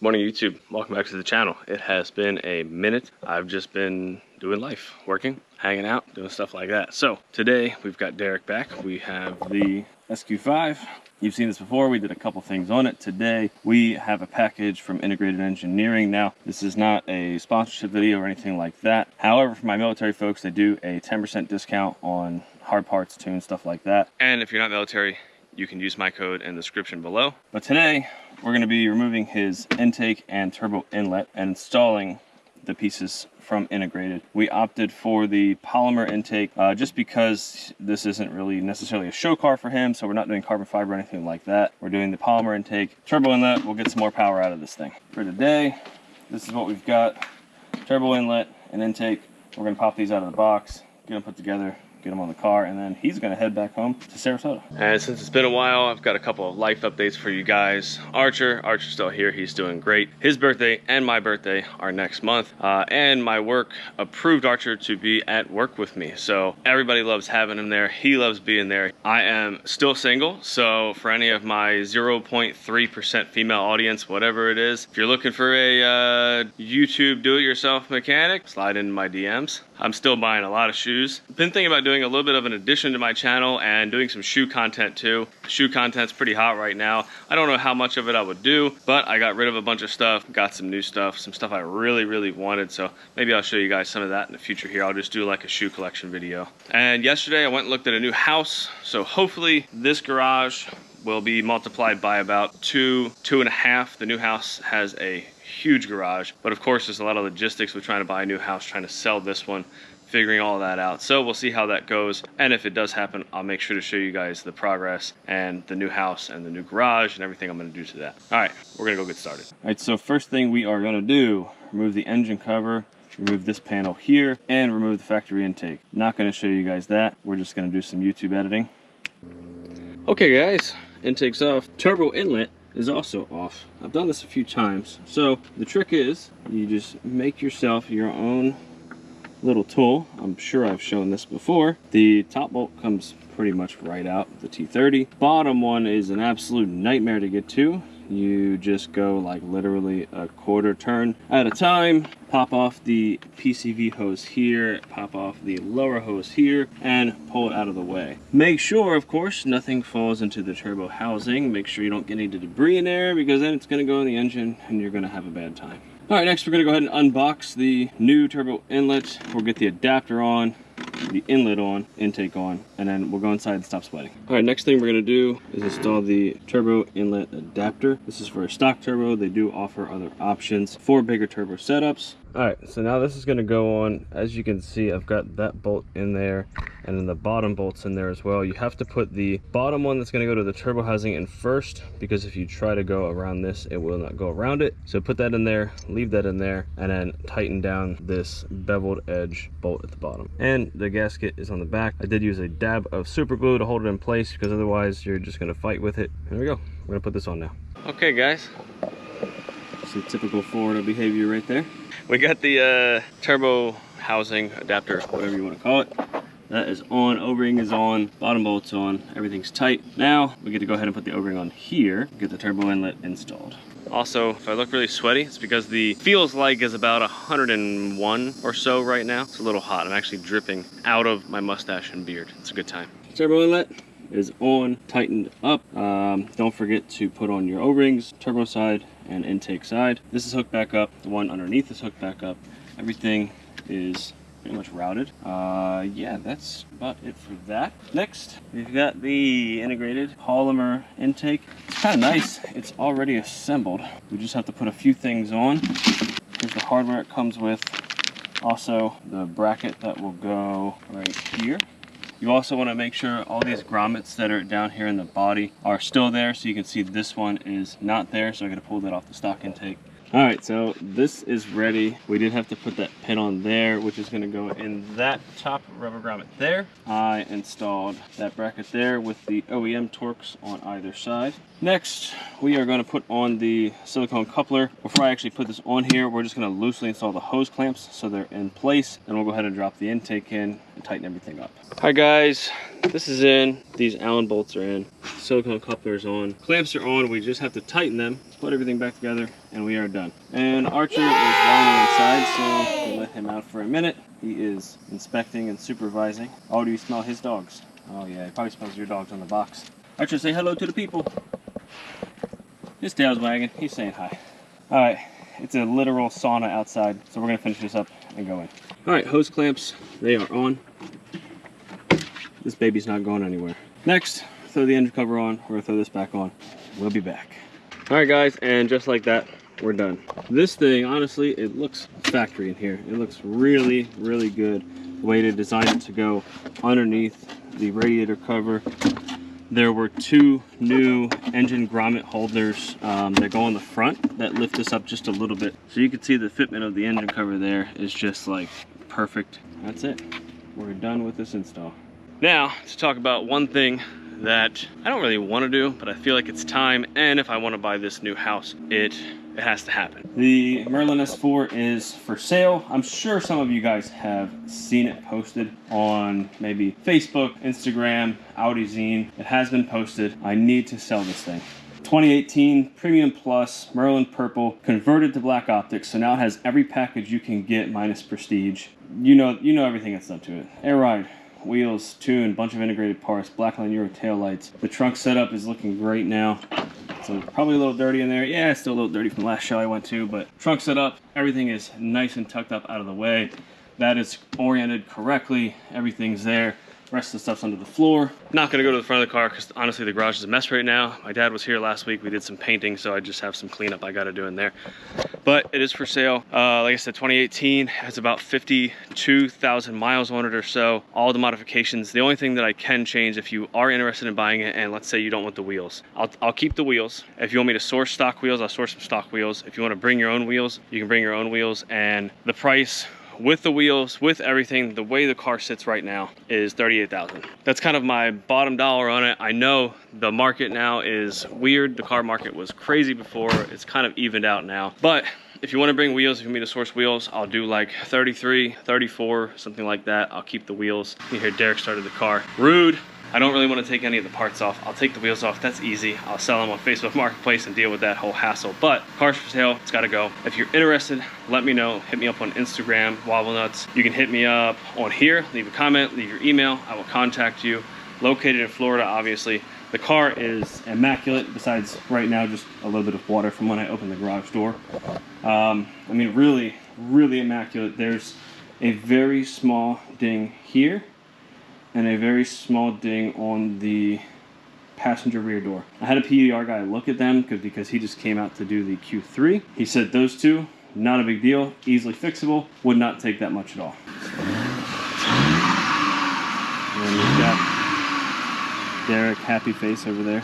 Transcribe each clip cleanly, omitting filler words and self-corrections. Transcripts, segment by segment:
Morning YouTube, welcome back to the channel. It has been a minute. I've just been doing life, working, hanging out, doing stuff like that. So today we've got Derek back. We have the SQ5. You've seen this before. We did a couple things on it. Today we have a package from Integrated Engineering. Now this is not a sponsorship video or anything like that. However, for my military folks, they do a 10% discount on hard parts, tunes, stuff like that. And if you're not military, you can use my code in the description below. But today we're going to be removing his intake and turbo inlet and installing the pieces from Integrated. We opted for the polymer intake just because this isn't really necessarily a show car for him, so we're not doing carbon fiber or anything like that. We're doing the polymer intake. Turbo inlet, we'll get some more power out of this thing. For today, this is what we've got. Turbo inlet and intake. We're going to pop these out of the box, get them put together, get him on the car, and then he's gonna head back home to Sarasota. And since it's been a while, I've got a couple of life updates for you guys. Archer's still here, he's doing great. His birthday and my birthday are next month, and my work approved Archer to be at work with me. So everybody loves having him there, he loves being there. I am still single, so for any of my 0.3% female audience, whatever it is, if you're looking for a YouTube do-it-yourself mechanic, slide into my DMs. I'm still buying a lot of shoes. Been thinking about doing a little bit of an addition to my channel and doing some shoe content too. Shoe content's pretty hot right now. I don't know how much of it I would do, but I got rid of a bunch of stuff, got some new stuff, some stuff I really wanted, so maybe I'll show you guys some of that in the future here. I'll just do like a shoe collection video. And yesterday I went and looked at a new house, so hopefully this garage will be multiplied by about 2.5. The new house has a huge garage, but of course there's a lot of logistics with trying to buy a new house, trying to sell this one, figuring all that out. So we'll see how that goes, and if it does happen, I'll make sure to show you guys the progress and the new house and the new garage and everything I'm going to do to that. All right, we're gonna go get started. All right, so first thing we are going to do, remove the engine cover, remove this panel here, and remove the factory intake. Not going to show you guys that. We're just going to do some YouTube editing. Okay guys, intake's off. Turbo inlet is also off. I've done this a few times. So the trick is you just make yourself your own little tool. I'm sure I've shown this before. The top bolt comes pretty much right out, the T30. Bottom one is an absolute nightmare to get to. You just go like literally a quarter turn at a time, pop off the PCV hose here, pop off the lower hose here, and pull it out of the way. Make sure, of course, nothing falls into the turbo housing. Make sure you don't get any debris in there, because then it's going to go in the engine and you're going to have a bad time. All right, next we're going to go ahead and unbox the new turbo inlet. We'll get the adapter on, the inlet on, intake on, and then we'll go inside and stop sweating. All right, next thing we're going to do is install the turbo inlet adapter. This is for a stock turbo. They do offer other options for bigger turbo setups. All right, so now this is going to go on. As you can see, I've got that bolt in there, and then the bottom bolt's in there as well. You have to put the bottom one that's going to go to the turbo housing in first, because if you try to go around this, it will not go around it. So put that in there, leave that in there, and then tighten down this beveled edge bolt at the bottom. And the gasket is on the back. I did use a dab of super glue to hold it in place, because otherwise you're just going to fight with it. There we go. We're going to put this on now. Okay guys, some typical Florida behavior right there. We got the turbo housing adapter, whatever you want to call it. That is on, O-ring is on, bottom bolt's on, everything's tight. Now we get to go ahead and put the O-ring on here, get the turbo inlet installed. Also, if I look really sweaty, it's because the feels like is about 101 or so right now. It's a little hot. I'm actually dripping out of my mustache and beard. It's a good time. Turbo inlet is on, tightened up. Don't forget to put on your O-rings, turbo side and intake side. This is hooked back up. The one underneath is hooked back up. Everything is pretty much routed. Yeah, that's about it for that. Next, we've got the integrated polymer intake. It's kind of nice. It's already assembled. We just have to put a few things on. Here's the hardware it comes with. Also, the bracket that will go right here. You also want to make sure all these grommets that are down here in the body are still there, so you can see this one is not there, so I'm going to pull that off the stock intake. All right, so this is ready. We did have to put that pin on there, which is going to go in that top rubber grommet there. I installed that bracket there with the OEM Torx on either side. Next, we are going to put on the silicone coupler. Before I actually put this on here, we're just going to loosely install the hose clamps so they're in place. Then we'll go ahead and drop the intake in and tighten everything up. All right, guys, this is in. These Allen bolts are in. Silicone coupler is on. Clamps are on. We just have to tighten them put everything back together, and we are done. And Archer is whining inside, so we'll let him out for a minute. He is inspecting and supervising. Oh, do you smell his dogs? Oh yeah, he probably smells your dogs on the box. Archer, say hello to the people. His tail's wagging, he's saying hi. All right, it's a literal sauna outside, so we're gonna finish this up and go in. All right, hose clamps, they are on. This baby's not going anywhere. Next, throw the engine cover on. We're gonna throw this back on. We'll be back. All right, guys, and just like that, we're done. This thing, honestly, it looks factory in here. It looks really, really good. The way they designed it to go underneath the radiator cover. There were two new engine grommet holders that go on the front that lift this up just a little bit. So you can see the fitment of the engine cover there is just like perfect. That's it. We're done with this install. Now, to talk about one thing that I don't really want to do, but I feel like it's time, and if I want to buy this new house, it has to happen. The Merlin S4 is for sale. I'm sure some of you guys have seen it posted on maybe Facebook, Instagram, Audi Zine. It has been posted. I need to sell this thing. 2018 Premium Plus, Merlin Purple, converted to black optics, so now it has every package you can get minus Prestige. You know everything that's done to it. Air ride, wheels, tune, bunch of integrated parts, Blackline Euro tail lights. The trunk setup is looking great now. So probably a little dirty in there. Yeah, it's still a little dirty from the last show I went to, but trunk setup, everything is nice and tucked up out of the way. That is oriented correctly. Everything's there. The rest of the stuff's under the floor. Not gonna go to the front of the car because honestly the garage is a mess right now. My dad was here last week. We did some painting, so I just have some cleanup I gotta do in there. But it is for sale. Like I said, 2018 has about 52,000 miles on it or so. All the modifications. The only thing that I can change if you are interested in buying it, and let's say you don't want the wheels, I'll keep the wheels. If you want me to source stock wheels, I'll source some stock wheels. If you want to bring your own wheels, you can bring your own wheels, and the price with the wheels, with everything, the way the car sits right now is $38,000. That's kind of my bottom dollar on it. I know the market now is weird. The car market was crazy before. It's kind of evened out now. But if you want to bring wheels, if you want me to source wheels, I'll do like 33, 34, something like that. I'll keep the wheels. You hear Derek started the car. Rude. I don't really want to take any of the parts off. I'll take the wheels off, that's easy. I'll sell them on Facebook Marketplace and deal with that whole hassle. But cars for sale, it's gotta go. If you're interested, let me know. Hit me up on Instagram, Wobblenuts. You can hit me up on here, leave a comment, leave your email. I will contact you. Located in Florida, obviously. The car is immaculate, besides right now just a little bit of water from when I opened the garage door. I mean, really, really immaculate. There's a very small ding here, and a very small ding on the passenger rear door. I had a PDR guy look at them because he just came out to do the Q3. He said those two, not a big deal, easily fixable, would not take that much at all. And we've got Derek, happy face over there.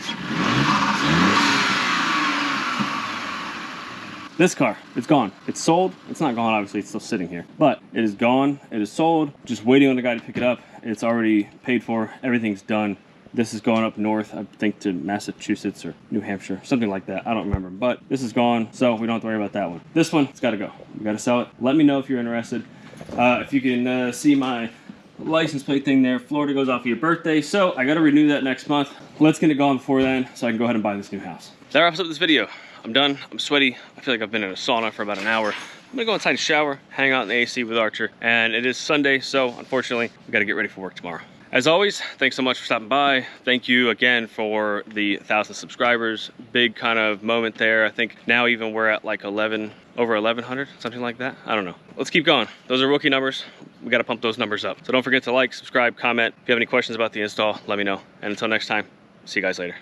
This car, it's gone. It's sold. It's not gone, obviously, it's still sitting here. But it is gone, it is sold. Just waiting on the guy to pick it up. It's already paid for, everything's done. This is going up north, I think to Massachusetts or New Hampshire, something like that, I don't remember. But this is gone, so we don't have to worry about that one. This one, it's gotta go. We gotta sell it. Let me know if you're interested. If you can see my license plate thing there, Florida goes off of your birthday, so I gotta renew that next month. Let's get it gone before then, so I can go ahead and buy this new house. That wraps up this video. I'm done, I'm sweaty. I feel like I've been in a sauna for about an hour. I'm gonna go inside and shower, hang out in the AC with Archer, and it is Sunday, so unfortunately, we gotta get ready for work tomorrow. As always, thanks so much for stopping by. Thank you again for the 1,000 subscribers. Big kind of moment there. I think now even we're at like over 1,100, something like that. I don't know. Let's keep going. Those are rookie numbers. We gotta pump those numbers up. So don't forget to like, subscribe, comment. If you have any questions about the install, let me know. And until next time, see you guys later.